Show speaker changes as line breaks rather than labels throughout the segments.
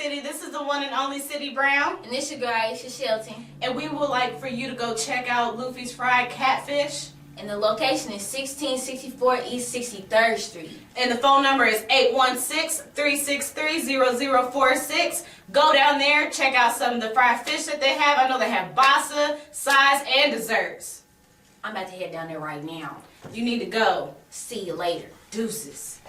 City. This is the one and only City Brown.
And this your girl, Aisha Shelton.
And we would like for you to go check out Luffy's Fried Catfish.
And the location is 1664 East 63rd Street.
And the phone number is 816-363-0046. Go down there, check out some of the fried fish that they have. I know they have basa, sides, and desserts.
I'm about to head down there right now.
You need to go.
See you later.
Deuces.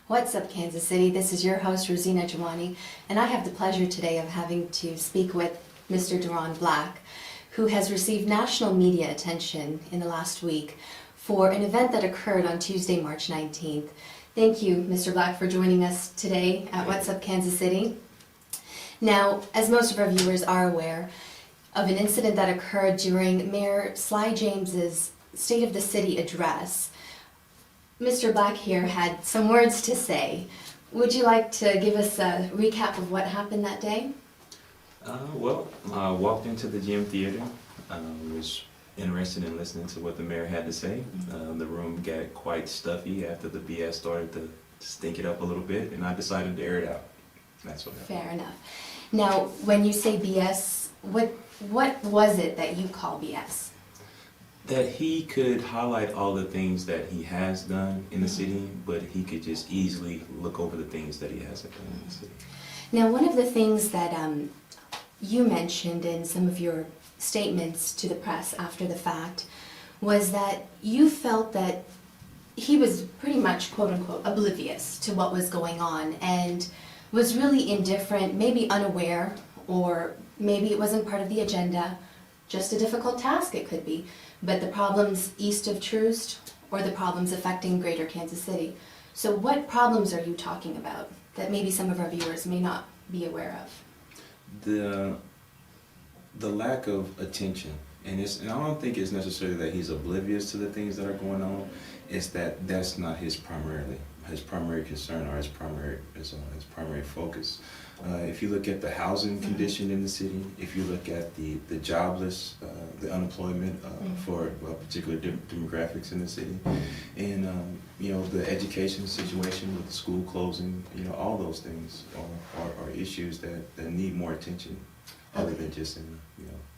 What's up, Kansas City? This is your host, Rosina Jiwani, and I have the pleasure today of having to speak with Mr. Derron Black, who has received national media attention in the last week for an event that occurred on Tuesday, March 19th. Thank you, Mr. Black, for joining us today at What's Up, Kansas City. Now, as most of our viewers are aware of an incident that occurred during Mayor Sly James's State of the City address, Mr. Black here had some words to say. Would you like to give us a recap of what happened that day?
I walked into the gym theater, was interested in listening to what the mayor had to say. The room got quite stuffy after the BS started to stink it up a little bit, and I decided to air it out. That's what happened.
Fair enough. Now, when you say BS, what was it that you call BS?
That he could highlight all the things that he has done in the city, but he could just easily look over the things that he hasn't done in the city.
Now, one of the things that you mentioned in some of your statements to the press after the fact was that you felt that he was pretty much, quote-unquote, oblivious to what was going on and was really indifferent, maybe unaware, or maybe it wasn't part of the agenda, just a difficult task it could be. But the problems east of Troost or the problems affecting greater Kansas City. So what problems are you talking about that maybe some of our viewers may not be aware of?
The lack of attention, and I don't think it's necessarily that he's oblivious to the things that are going on. It's that that's not his primary concern or his primary focus. If you look at the housing condition in the city, if you look at the jobless, the unemployment for particular demographics in the city, and the education situation with the school closing, all those things are issues that need more attention, other than just in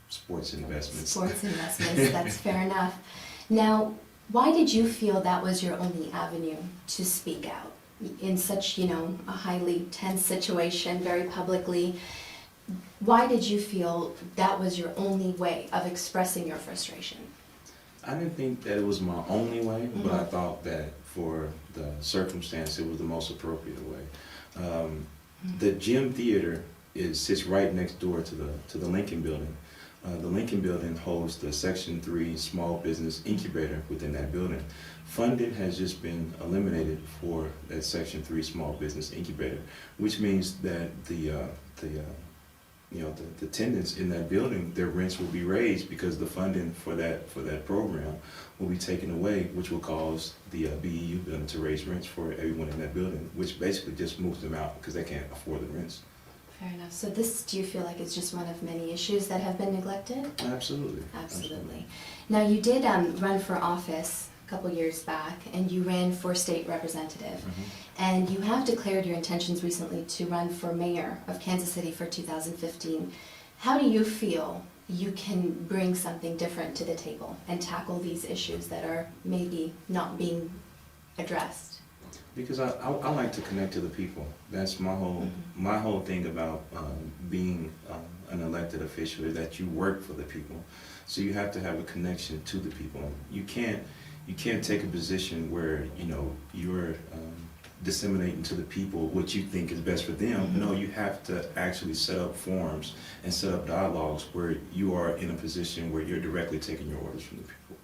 sports investments.
Sports investments, that's fair enough. Now, why did you feel that was your only avenue to speak out in such, a highly tense situation, very publicly? Why did you feel that was your only way of expressing your frustration?
I didn't think that it was my only way, but I thought that for the circumstance, it was the most appropriate way. The gym theater sits right next door to the Lincoln Building. The Lincoln Building holds the Section 3 small business incubator within that building. Funding has just been eliminated for that Section 3 small business incubator, which means that the tenants in that building, their rents will be raised because the funding for that program will be taken away, which will cause the BEU building to raise rents for everyone in that building, which basically just moves them out because they can't afford the rents.
Fair enough. So this, do you feel like it's just one of many issues that have been neglected?
Absolutely.
Absolutely. Now, you did run for office a couple years back, and you ran for state representative. And you have declared your intentions recently to run for mayor of Kansas City for 2015. How do you feel you can bring something different to the table and tackle these issues that are maybe not being addressed?
Because I like to connect to the people. That's my whole thing about being an elected official, is that you work for the people. So you have to have a connection to the people. You can't take a position where you're disseminating to the people what you think is best for them. No, you have to actually set up forums and set up dialogues where you are in a position where you're directly taking your orders from the people.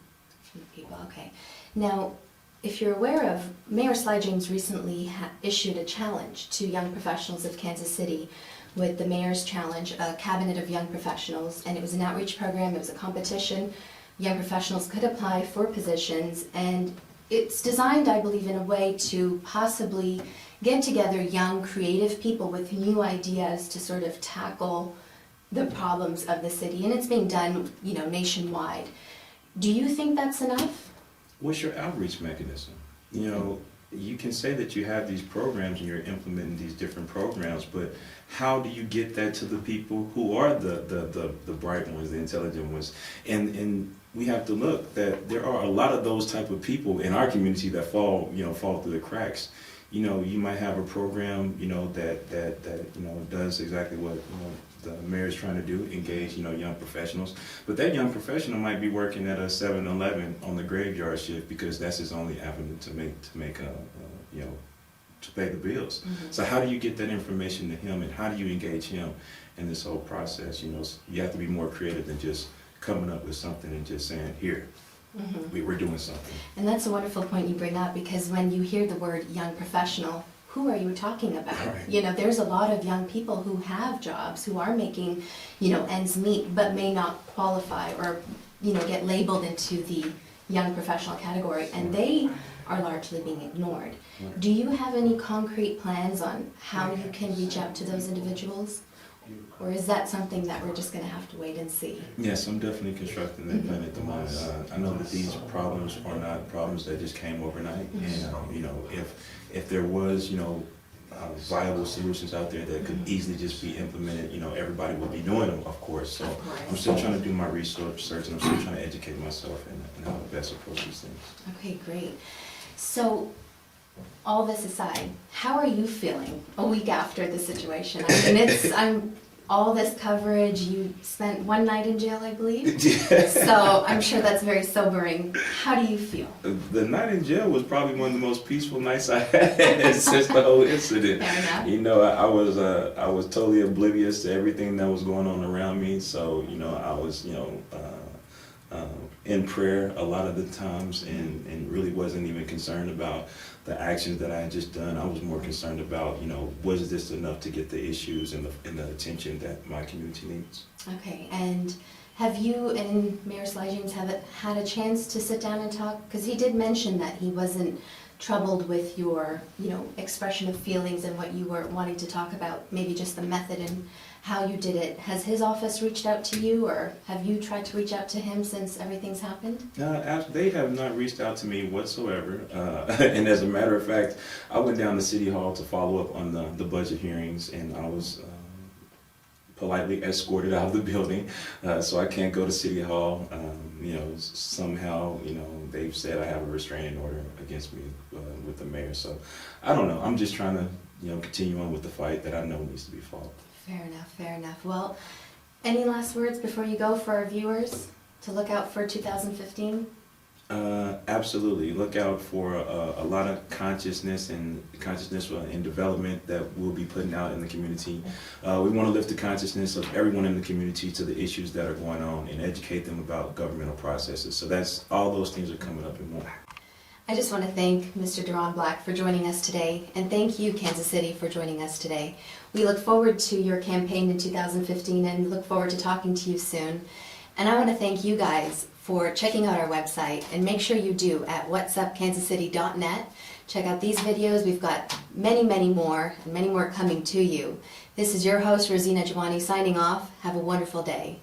From the people, okay. Now, if you're aware of, Mayor Sly James recently issued a challenge to young professionals of Kansas City with the Mayor's Challenge, a cabinet of young professionals, and it was an outreach program, it was a competition. Young professionals could apply for positions, and it's designed, I believe, in a way to possibly get together young, creative people with new ideas to sort of tackle the problems of the city, and it's being done, nationwide. Do you think that's enough?
What's your outreach mechanism? You know, you can say that you have these programs and you're implementing these different programs, but how do you get that to the people who are the bright ones, the intelligent ones? And we have to look that there are a lot of those type of people in our community that fall through the cracks. You might have a program, that does exactly what the mayor is trying to do, engage, young professionals. But that young professional might be working at a 7-Eleven on the graveyard shift because that's his only avenue to pay the bills.
Mm-hmm.
So how do you get that information to him, and how do you engage him in this whole process? You have to be more creative than just coming up with something and just saying, here, we're doing something.
And that's a wonderful point you bring up, because when you hear the word young professional, who are you talking about?
Right.
There's a lot of young people who have jobs, who are making, ends meet, but may not qualify or, get labeled into the young professional category, and they are largely being ignored.
Right.
Do you have any concrete plans on how you can reach out to those individuals? Or is that something that we're just going to have to wait and see?
Yes, I'm definitely constructing that plan at the moment. I know that these problems are not problems that just came overnight, and if there was viable solutions out there that could easily just be implemented, everybody would be doing them, of course. So I'm still trying to do my research, and I'm still trying to educate myself and how to best approach these things.
Okay, great. So, all this aside, how are you feeling a week after the situation? I mean, all this coverage, you spent one night in jail, I believe? So I'm sure that's very sobering. How do you feel?
The night in jail was probably one of the most peaceful nights I had since the whole incident.
Fair enough.
I was totally oblivious to everything that was going on around me. So, I was, in prayer a lot of the times, and really wasn't even concerned about the actions that I had just done. I was more concerned about, was this enough to get the issues and the attention that my community needs?
Okay, and have you and Mayor James have had a chance to sit down and talk? Because he did mention that he wasn't troubled with your, expression of feelings and what you were wanting to talk about, maybe just the method and how you did it. Has his office reached out to you, or have you tried to reach out to him since everything's happened?
They have not reached out to me whatsoever. And as a matter of fact, I went down to City Hall to follow up on the budget hearings, and I was politely escorted out of the building, so I can't go to City Hall. Somehow, they've said I have a restraining order against me with the mayor. So I don't know. I'm just trying to, continue on with the fight that I know needs to be fought.
Fair enough. Well, any last words before you go for our viewers to look out for 2015?
Absolutely. Look out for a lot of consciousness and development that we'll be putting out in the community. We want to lift the consciousness of everyone in the community to the issues that are going on and educate them about governmental processes. So that's all those things are coming up in one.
I just want to thank Mr. Derron Black for joining us today, and thank you, Kansas City, for joining us today. We look forward to your campaign in 2015 and look forward to talking to you soon. And I want to thank you guys for checking out our website, and make sure you do at whatsupkansascity.net. Check out these videos. We've got many, many more, and many more coming to you. This is your host, Rosina Jiwani, signing off. Have a wonderful day.